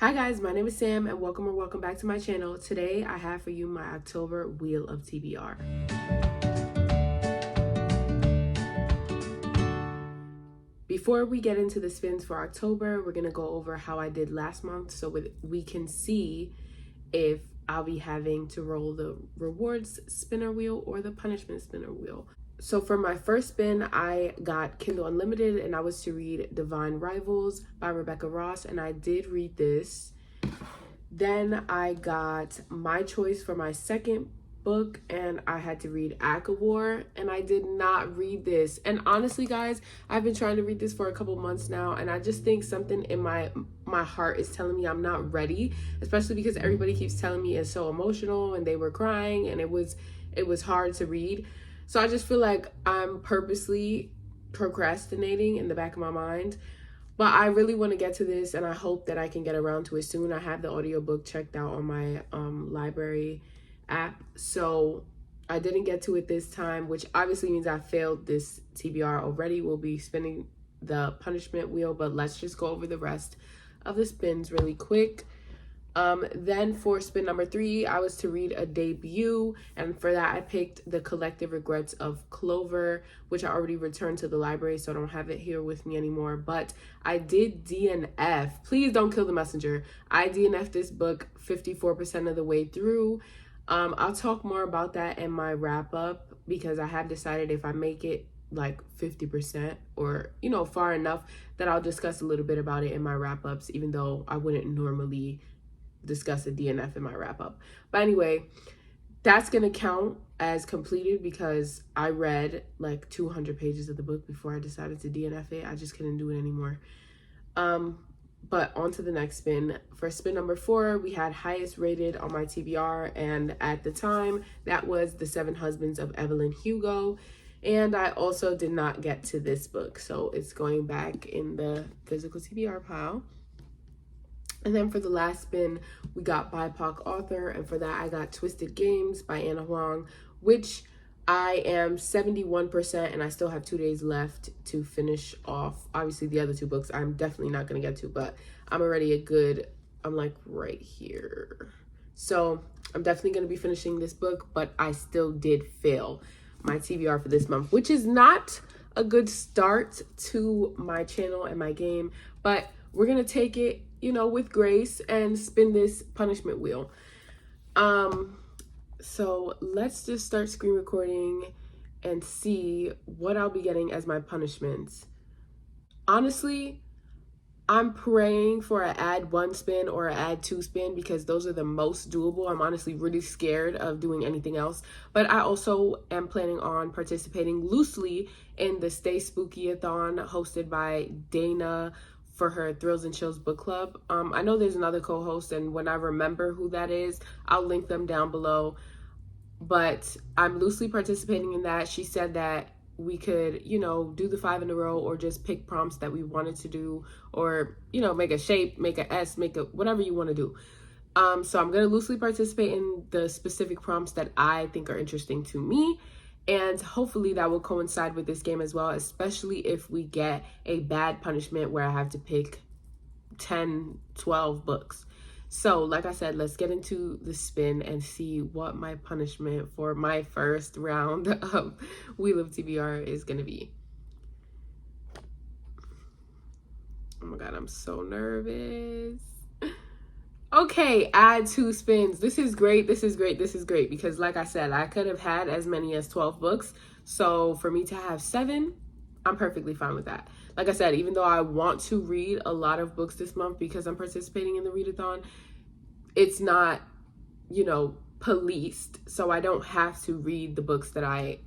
Hi guys, my name is Sam and welcome back to my channel. Today I have for you my October Wheel of TBR. Before we get into the spins for October, we're going to go over how I did last month so we can see if I'll be having to roll the rewards spinner wheel or the punishment spinner wheel. So for my first spin, I got Kindle Unlimited and I was to read Divine Rivals by Rebecca Ross, and I did read this. Then I got My Choice for my second book and I had to read Akawar, and I did not read this. And honestly guys, I've been trying to read this for a couple months now, and I just think something in my heart is telling me I'm not ready, especially because everybody keeps telling me it's so emotional and they were crying and it was hard to read. So I just feel like I'm purposely procrastinating in the back of my mind. But I really want to get to this, and I hope that I can get around to it soon. I have the audiobook checked out on my library app, so I didn't get to it this time, which obviously means I failed this TBR already. We'll be spinning the punishment wheel, but let's just go over the rest of the spins really quick. Then for spin number 3, I was to read a debut, and for that I picked The Collective Regrets of Clover, which I already returned to the library, so I don't have it here with me anymore. But I did DNF. Please don't kill the messenger. I DNF'd this book 54% of the way through. I'll talk more about that in my wrap up, because I have decided if I make it like 50% or far enough, that I'll discuss a little bit about it in my wrap ups, even though I wouldn't normally discuss a DNF in my wrap up. But anyway, that's gonna count as completed because I read like 200 pages of the book before I decided to DNF it. I just couldn't do it anymore. But on to the next spin. For spin number 4, we had highest rated on my TBR, and at the time that was The 7 Husbands of Evelyn Hugo, and I also did not get to this book, so it's going back in the physical TBR pile. And then for the last spin, we got BIPOC author, and for that I got Twisted Games by Anna Huang, which I am 71%, and I still have 2 days left to finish off. Obviously the other 2 books I'm definitely not going to get to, but I'm already I'm like right here. So I'm definitely going to be finishing this book, but I still did fail my TBR for this month, which is not a good start to my channel and my game, but we're going to take it with grace and spin this punishment wheel. So let's just start screen recording and see what I'll be getting as my punishments. Honestly, I'm praying for an add 1 spin or an add 2 spin, because those are the most doable. I'm honestly really scared of doing anything else. But I also am planning on participating loosely in the Stay Spookyathon hosted by Dana for her Thrills and Chills book club. I know there's another co-host, and when I remember who that is, I'll link them down below. But I'm loosely participating in that. She said that we could, do the 5 in a row, or just pick prompts that we wanted to do, or, make a shape, make a S, make a whatever you want to do. So I'm going to loosely participate in the specific prompts that I think are interesting to me. And hopefully that will coincide with this game as well, especially if we get a bad punishment where I have to pick 10, 12 books. So like I said, let's get into the spin and see what my punishment for my first round of Wheel of TBR is going to be. Oh my God, I'm so nervous. Okay, add 2 spins. This is great. This is great. This is great, because like I said, I could have had as many as 12 books. So for me to have 7, I'm perfectly fine with that. Like I said, even though I want to read a lot of books this month because I'm participating in the readathon, it's not, policed. So I don't have to read the books that I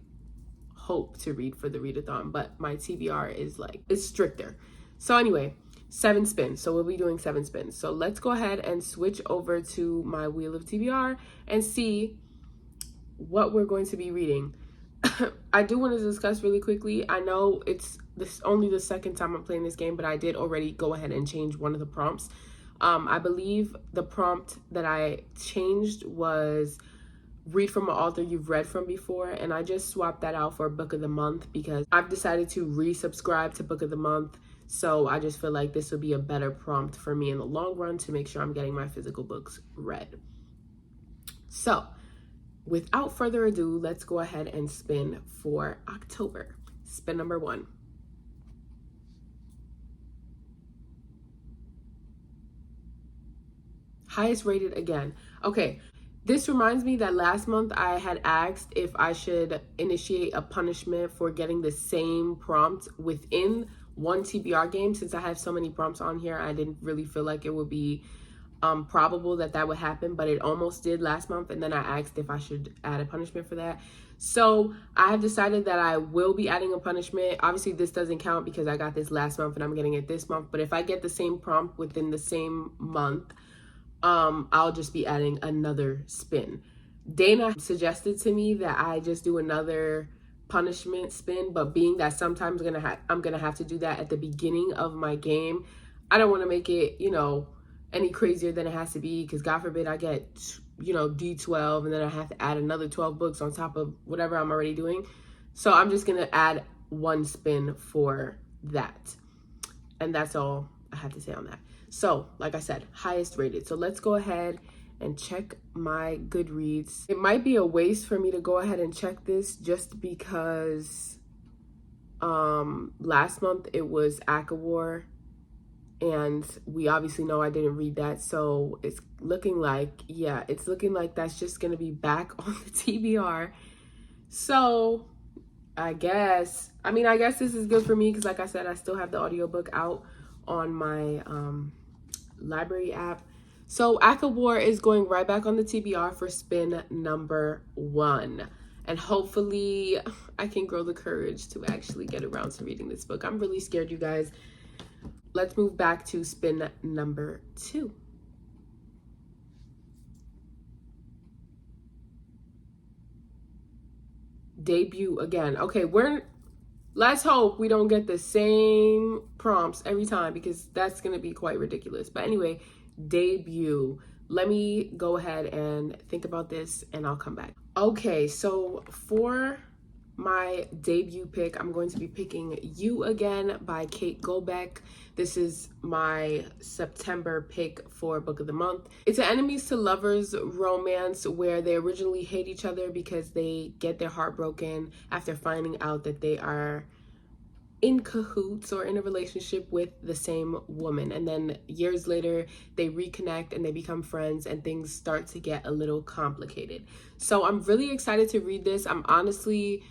hope to read for the readathon, but my TBR is it's stricter. So anyway, 7 spins. So we'll be doing 7 spins. So let's go ahead and switch over to my Wheel of TBR and see what we're going to be reading. I do want to discuss really quickly. I know it's only the second time I'm playing this game, but I did already go ahead and change one of the prompts. I believe the prompt that I changed was read from an author you've read from before, and I just swapped that out for Book of the Month because I've decided to resubscribe to Book of the Month. So I just feel like this would be a better prompt for me in the long run to make sure I'm getting my physical books read. So without further ado, let's go ahead and spin for October. Spin number 1. Highest rated again. Okay, this reminds me that last month I had asked if I should initiate a punishment for getting the same prompt within one TBR game. Since I have so many prompts on here, I didn't really feel like it would be probable that that would happen, but it almost did last month. And then I asked if I should add a punishment for that. So I have decided that I will be adding a punishment. Obviously this doesn't count because I got this last month and I'm getting it this month. But if I get the same prompt within the same month, I'll just be adding another spin. Dana suggested to me that I just do another punishment spin, but being that sometimes I'm gonna have to do that at the beginning of my game, I don't want to make it, you know, any crazier than it has to be, because God forbid I get, you know, D12 and then I have to add another 12 books on top of whatever I'm already doing. So I'm just gonna add one spin for that, and that's all I have to say on that. So like I said, highest rated. So let's go ahead and check my Goodreads. It might be a waste for me to go ahead and check this just because last month it was Akawar, and we obviously know I didn't read that. So it's looking like, yeah, it's looking like that's just gonna be back on the TBR. So I guess this is good for me because like I said, I still have the audiobook out on my library app. So Akawar is going right back on the TBR for spin number 1. And hopefully I can grow the courage to actually get around to reading this book. I'm really scared, you guys. Let's move back to spin number 2. Debut again. Okay, let's hope we don't get the same prompts every time because that's going to be quite ridiculous. But anyway, debut. Let me go ahead and think about this and I'll come back. Okay, so for my debut pick, I'm going to be picking You Again by Kate Gobeck. This is my September pick for book of the month. It's an enemies to lovers romance where they originally hate each other because they get their heart broken after finding out that they are in cahoots or in a relationship with the same woman, and then years later they reconnect and they become friends and things start to get a little complicated. So I'm really excited to read this. I'm honestly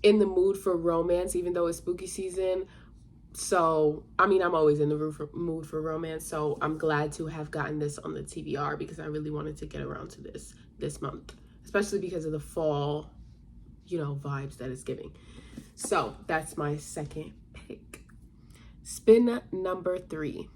in the mood for romance, even though it's spooky season. So I mean, I'm always in the mood for romance, so I'm glad to have gotten this on the TBR because I really wanted to get around to this month, especially because of the fall, you know, vibes that it's giving. So that's my second pick. Spin number 3.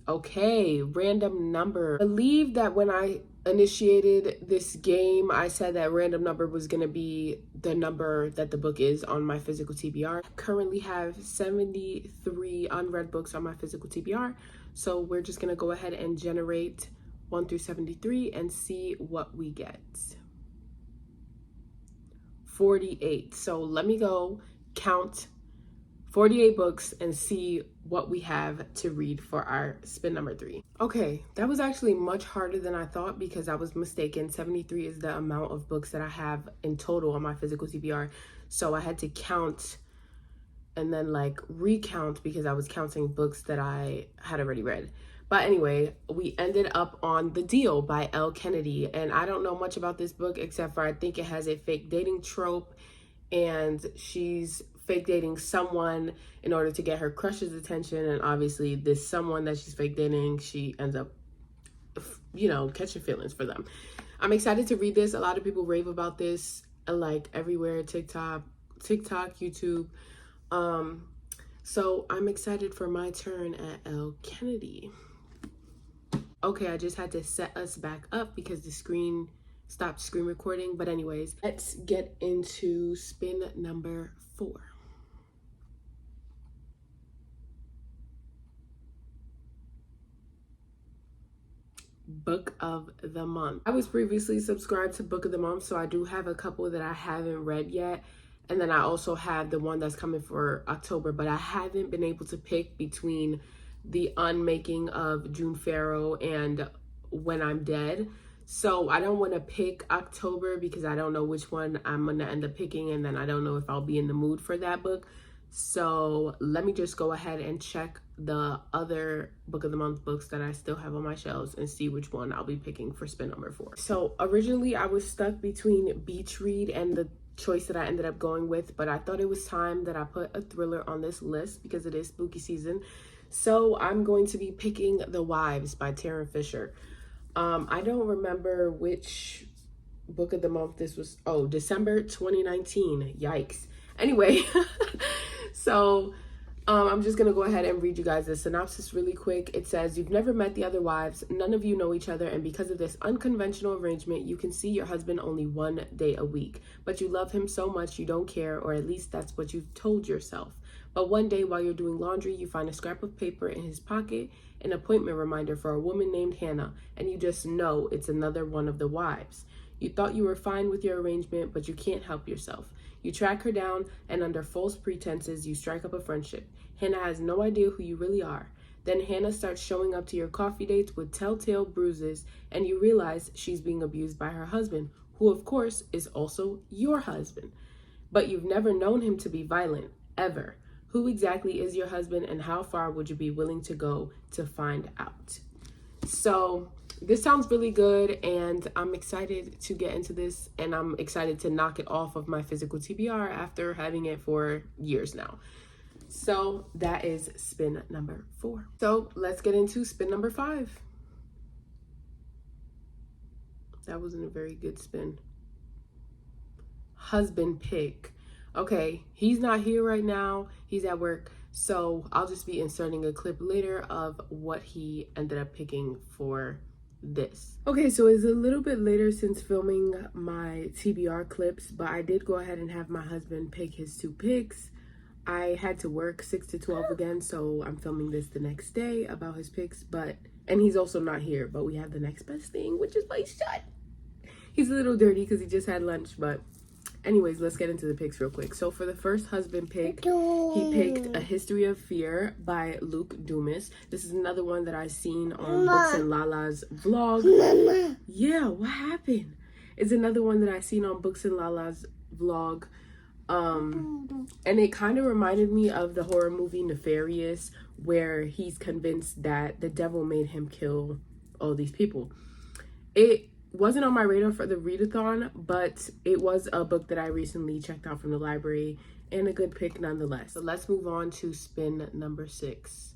Okay, random number. I believe that when I initiated this game, I said that random number was going to be the number that the book is on my physical TBR. I currently have 73 unread books on my physical TBR. So we're just going to go ahead and generate 1 through 73 and see what we get. 48. So let me go count 48 books and see what we have to read for our spin number 3. Okay, that was actually much harder than I thought because I was mistaken. 73 is the amount of books that I have in total on my physical TBR. So I had to count and then like recount because I was counting books that I had already read. But anyway, we ended up on The Deal by Elle Kennedy. And I don't know much about this book except for I think it has a fake dating trope and she's fake dating someone in order to get her crush's attention. And obviously this someone that she's fake dating, she ends up, you know, catching feelings for them. I'm excited to read this. A lot of people rave about this, like everywhere, TikTok, YouTube. So I'm excited for my turn at Elle Kennedy. Okay, I just had to set us back up because the screen stopped screen recording. But anyways, let's get into spin number 4. book of the month. I was previously subscribed to book of the month, so I do have a couple that I haven't read yet. And then I also have the one that's coming for October, but I haven't been able to pick between The Unmaking of June Farrow and When I'm Dead. So I don't want to pick October because I don't know which one I'm going to end up picking, and then I don't know if I'll be in the mood for that book. So let me just go ahead and check the other book of the month books that I still have on my shelves and see which one I'll be picking for spin number 4. So originally I was stuck between Beach Read and the choice that I ended up going with, but I thought it was time that I put a thriller on this list because it is spooky season. So I'm going to be picking The Wives by Taryn Fisher. I don't remember which book of the month this was. Oh, December 2019. Yikes. Anyway, so I'm just gonna go ahead and read you guys the synopsis really quick. It says, you've never met the other wives, none of you know each other, and because of this unconventional arrangement, you can see your husband only one day a week. But you love him so much you don't care, or at least that's what you've told yourself. But one day while you're doing laundry, you find a scrap of paper in his pocket, an appointment reminder for a woman named Hannah, and you just know it's another one of the wives. You thought you were fine with your arrangement, but you can't help yourself. You track her down, and under false pretenses, you strike up a friendship. Hannah has no idea who you really are. Then Hannah starts showing up to your coffee dates with telltale bruises, and you realize she's being abused by her husband, who of course is also your husband. But you've never known him to be violent, ever. Who exactly is your husband, and how far would you be willing to go to find out? So this sounds really good, and I'm excited to get into this, and I'm excited to knock it off of my physical TBR after having it for years now. So that is spin number 4. So let's get into spin number 5. That wasn't a very good spin. Husband pick. Okay, he's not here right now. He's at work. So I'll just be inserting a clip later of what he ended up picking for this. Okay, so it's a little bit later since filming my TBR clips, but I did go ahead and have my husband pick his 2 picks. I had to work 6 to 12 again, so I'm filming this the next day about his picks, and he's also not here, but we have the next best thing, which is my son. He's a little dirty because he just had lunch, but anyways, let's get into the picks real quick. So for the first husband pick, he picked A History of Fear by Luke Dumas. This is another one that I've seen on Books and Lala's vlog. Mama. Yeah, what happened? It's another one that I've seen on Books and Lala's vlog. And it kind of reminded me of the horror movie Nefarious, where he's convinced that the devil made him kill all these people. It wasn't on my radar for the readathon, but it was a book that I recently checked out from the library, and a good pick nonetheless. So let's move on to spin number 6.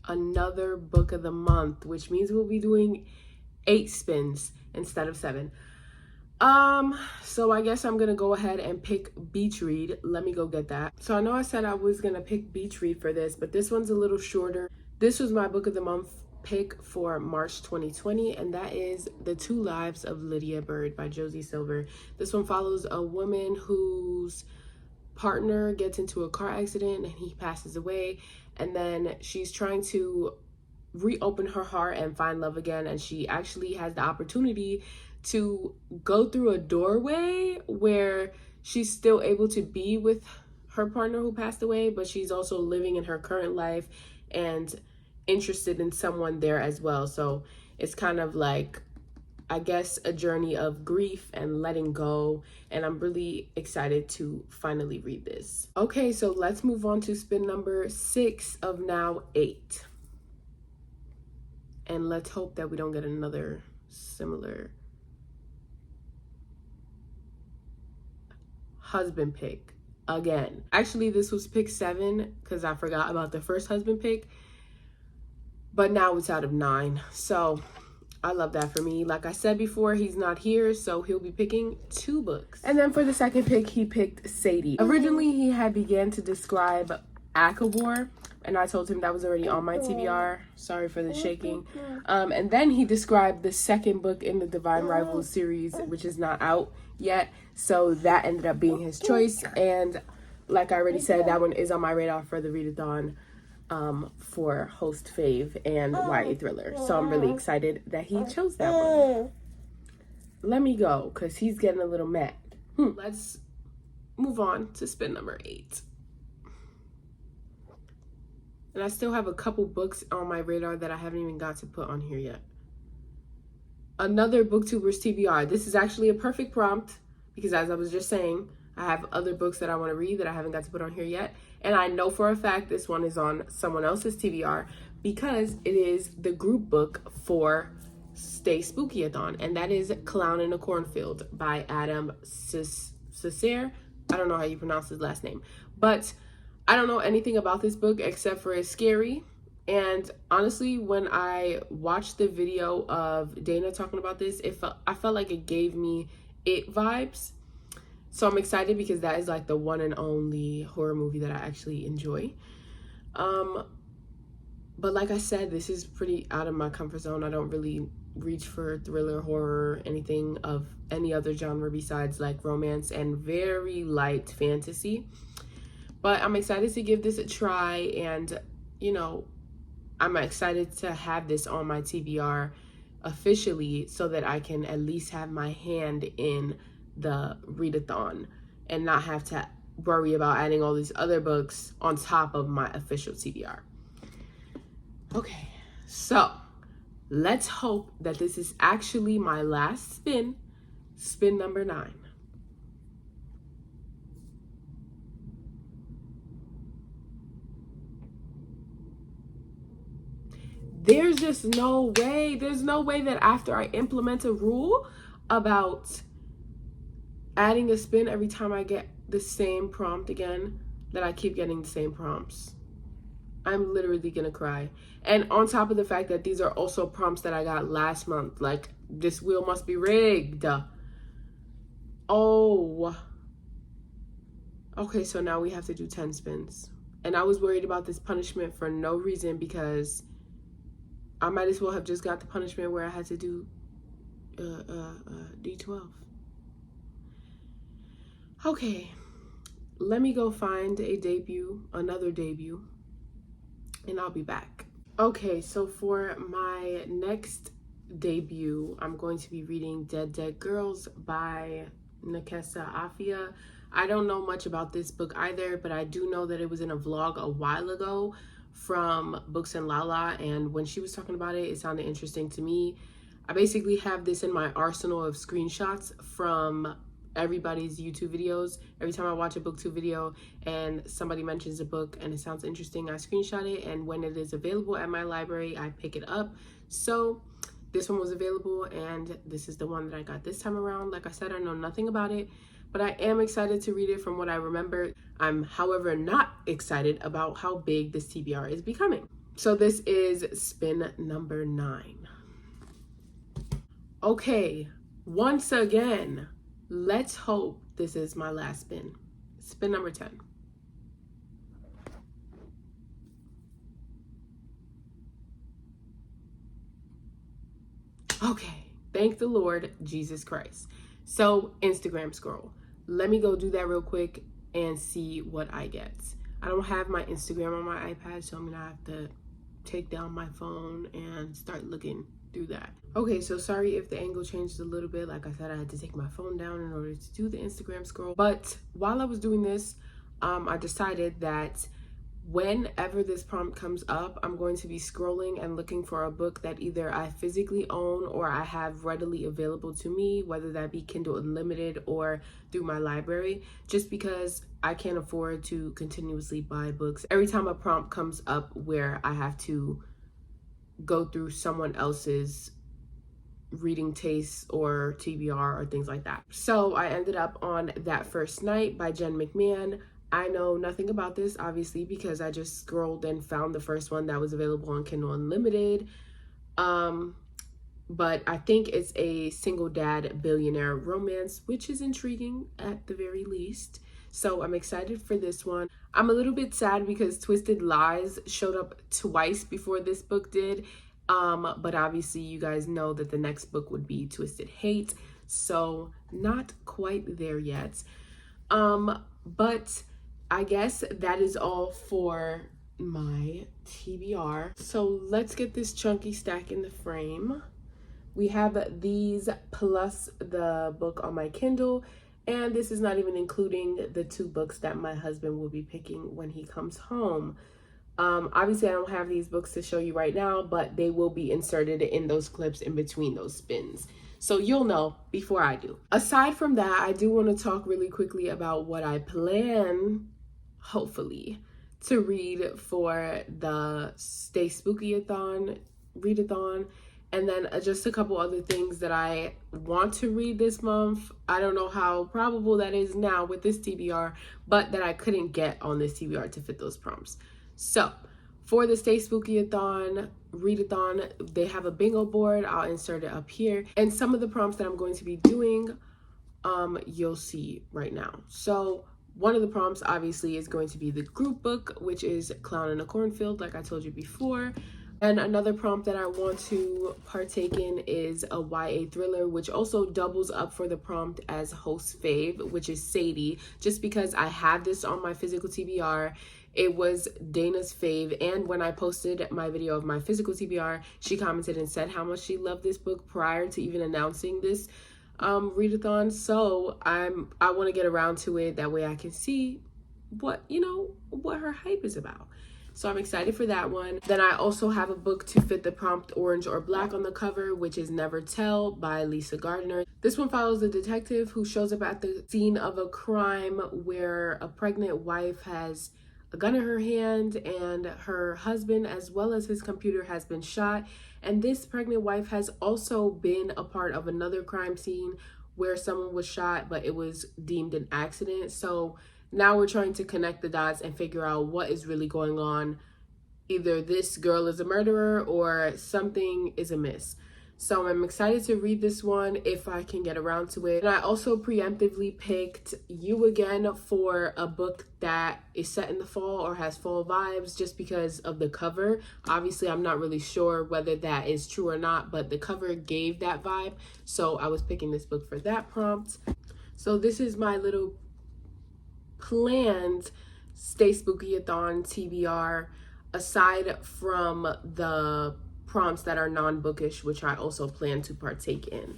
Another book of the month, which means we'll be doing 8 spins instead of 7. So I guess I'm gonna go ahead and pick Beach Read. Let me go get that. So I know I said I was gonna pick Beach Read for this, but this one's a little shorter. This was my book of the month pick for March 2020, and that is The Two Lives of Lydia Bird by Josie Silver. This one follows a woman whose partner gets into a car accident and he passes away, and then she's trying to reopen her heart and find love again, and she actually has the opportunity to go through a doorway where she's still able to be with her partner who passed away, but she's also living in her current life and interested in someone there as well. So it's kind of like, I guess, a journey of grief and letting go, and I'm really excited to finally read this. Okay, so let's move on to spin number 6 of now 8. And let's hope that we don't get another similar husband pick again. Actually, this was pick 7 because I forgot about the first husband pick, but now it's out of 9. So I love that for me. Like I said before, he's not here, so he'll be picking 2 books. And then for the second pick, he picked Sadie. Originally, he had began to describe Akabor, and I told him that was already on my TBR. Sorry for the shaking. And then he described the second book in the Divine Rivals series, which is not out yet. So that ended up being his choice. And like I already said, that one is on my radar for the readathon for host fave and YA thriller. So I'm really excited that he chose that one. Let me go because he's getting a little mad. Let's move on to spin number 8. And I still have a couple books on my radar that I haven't even got to put on here yet. Another Booktuber's TBR. This is actually a perfect prompt because, as I was just saying, I have other books that I want to read that I haven't got to put on here yet. And I know for a fact this one is on someone else's TBR because it is the group book for Stay Spookyathon. And that is Clown in a Cornfield by Adam Cesare. I don't know how you pronounce his last name. But I don't know anything about this book except for it's scary. And honestly, when I watched the video of Dana talking about this, I felt like it gave me It vibes. So I'm excited because that is like the one and only horror movie that I actually enjoy. But like I said, this is pretty out of my comfort zone. I don't really reach for thriller, horror, anything of any other genre besides like romance and very light fantasy. But I'm excited to give this a try, and you know, I'm excited to have this on my TBR officially so that I can at least have my hand in the readathon and not have to worry about adding all these other books on top of my official TBR. Okay, so let's hope that this is actually my last spin number 9. There's just no way. There's no way that after I implement a rule about adding a spin every time I get the same prompt again, that I keep getting the same prompts. I'm literally gonna cry. And on top of the fact that these are also prompts that I got last month, like this wheel must be rigged. Oh. Okay, so now we have to do 10 spins. And I was worried about this punishment for no reason because I might as well have just got the punishment where I had to do D12. Okay, let me go find another debut, and I'll be back. Okay, so for my next debut, I'm going to be reading Dead Dead Girls by Nekesa Afia. I don't know much about this book either, but I do know that it was in a vlog a while ago from Books and Lala, and when she was talking about it, it sounded interesting to me. I basically have this in my arsenal of screenshots from everybody's YouTube videos. Every time I watch a BookTube video and somebody mentions a book and it sounds interesting, I screenshot it, and when it is available at my library, I pick it up. So this one was available, and this is the one that I got this time around. Like I said, I know nothing about it, but I am excited to read it from what I remember. I'm, however, not excited about how big this TBR is becoming. So this is spin number 9. Okay, once again, let's hope this is my last spin. Spin number 10. Okay, thank the Lord Jesus Christ. So Instagram scroll. Let me go do that real quick and see what I get. I don't have my Instagram on my iPad, so I'm gonna have to take down my phone and start looking through that. Okay, so sorry if the angle changed a little bit. Like I said, I had to take my phone down in order to do the Instagram scroll. But while I was doing this, I decided that whenever this prompt comes up, I'm going to be scrolling and looking for a book that either I physically own or I have readily available to me, whether that be Kindle Unlimited or through my library, just because I can't afford to continuously buy books every time a prompt comes up where I have to go through someone else's reading tastes or TBR or things like that. So I ended up on That First Night by Jen McMahon. I know nothing about this, obviously, because I just scrolled and found the first one that was available on Kindle Unlimited. But I think it's a single dad billionaire romance, which is intriguing at the very least. So I'm excited for this one. I'm a little bit sad because Twisted Lies showed up twice before this book did. But obviously you guys know that the next book would be Twisted Hate. So not quite there yet. But I guess that is all for my TBR. So let's get this chunky stack in the frame. We have these plus the book on my Kindle, and this is not even including the 2 books that my husband will be picking when he comes home. Obviously I don't have these books to show you right now, but they will be inserted in those clips in between those spins. So you'll know before I do. Aside from that, I do want to talk really quickly about what I plan, hopefully, to read for the Stay Spookyathon, readathon, and then just a couple other things that I want to read this month. I don't know how probable that is now with this TBR, but that I couldn't get on this TBR to fit those prompts. So for the Stay Spookyathon, readathon, they have a bingo board. I'll insert it up here. And some of the prompts that I'm going to be doing, you'll see right now. So one of the prompts obviously is going to be the group book, which is Clown in a Cornfield, like I told you before. And another prompt that I want to partake in is a YA thriller, which also doubles up for the prompt as host fave, which is Sadie, just because I have this on my physical TBR. It was Dana's fave, and when I posted my video of my physical TBR, she commented and said how much she loved this book prior to even announcing this readathon. So I want to get around to it, that way I can see what her hype is about. So I'm excited for that one. Then I also have a book to fit the prompt orange or black on the cover, which is Never Tell by Lisa Gardner. This one follows a detective who shows up at the scene of a crime where a pregnant wife has a gun in her hand and her husband as well as his computer has been shot. And this pregnant wife has also been a part of another crime scene where someone was shot, but it was deemed an accident. So now we're trying to connect the dots and figure out what is really going on. Either this girl is a murderer or something is amiss. So I'm excited to read this one if I can get around to it. And I also preemptively picked You Again for a book that is set in the fall or has fall vibes just because of the cover. Obviously, I'm not really sure whether that is true or not, but the cover gave that vibe. So I was picking this book for that prompt. So this is my little planned Stay Spookyathon TBR, aside from the prompts that are non-bookish, which I also plan to partake in.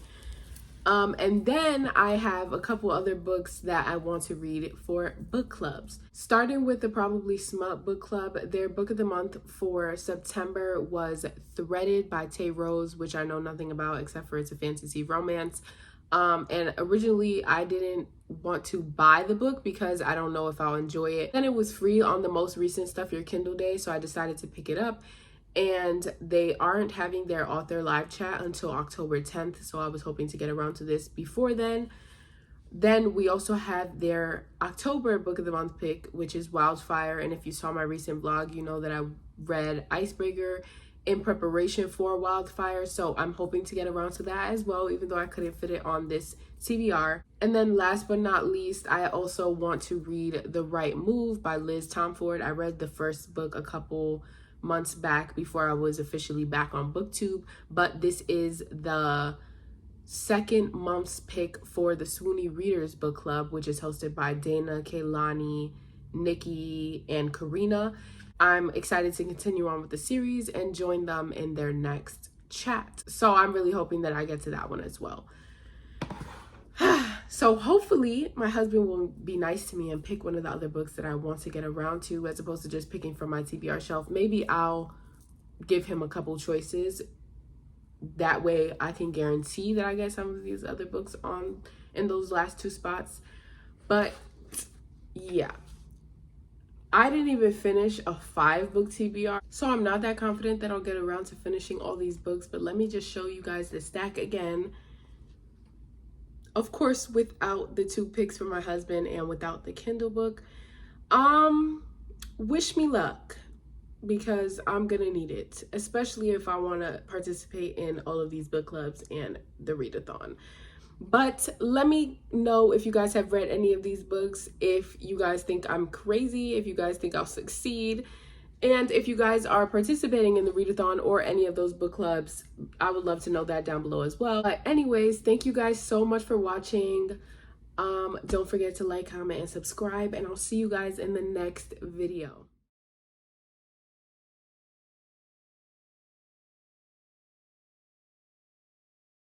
And then I have a couple other books that I want to read for book clubs. Starting with the Probably Smut book club, their book of the month for September was Threaded by Tay Rose, which I know nothing about except for it's a fantasy romance. And originally I didn't want to buy the book because I don't know if I'll enjoy it. Then it was free on the most recent Stuff Your Kindle day, so I decided to pick it up. And they aren't having their author live chat until October 10th, so I was hoping to get around to this before then. Then we also have their October book of the month pick, which is Wildfire. And if you saw my recent vlog, you know that I read Icebreaker in preparation for Wildfire, so I'm hoping to get around to that as well, even though I couldn't fit it on this TBR. And then last but not least, I also want to read The Right Move by Liz Tomford. I read the first book a couple months back before I was officially back on BookTube, but this is the second month's pick for the Swoony Readers Book Club, which is hosted by Dana, Kaylani, Nikki, and Karina. I'm excited to continue on with the series and join them in their next chat. So I'm really hoping that I get to that one as well. So hopefully my husband will be nice to me and pick one of the other books that I want to get around to, as opposed to just picking from my TBR shelf. Maybe I'll give him a couple choices. That way I can guarantee that I get some of these other books on in those last 2 spots. But yeah, I didn't even finish a 5-book TBR, so I'm not that confident that I'll get around to finishing all these books. But let me just show you guys the stack again. Of course, without the 2 picks for my husband and without the Kindle book. Wish me luck, because I'm gonna need it, especially if I want to participate in all of these book clubs and the readathon. But let me know if you guys have read any of these books, if you guys think I'm crazy, if you guys think I'll succeed, and if you guys are participating in the readathon or any of those book clubs. I would love to know that down below as well. But anyways, thank you guys so much for watching. Don't forget to like, comment, and subscribe, and I'll see you guys in the next video.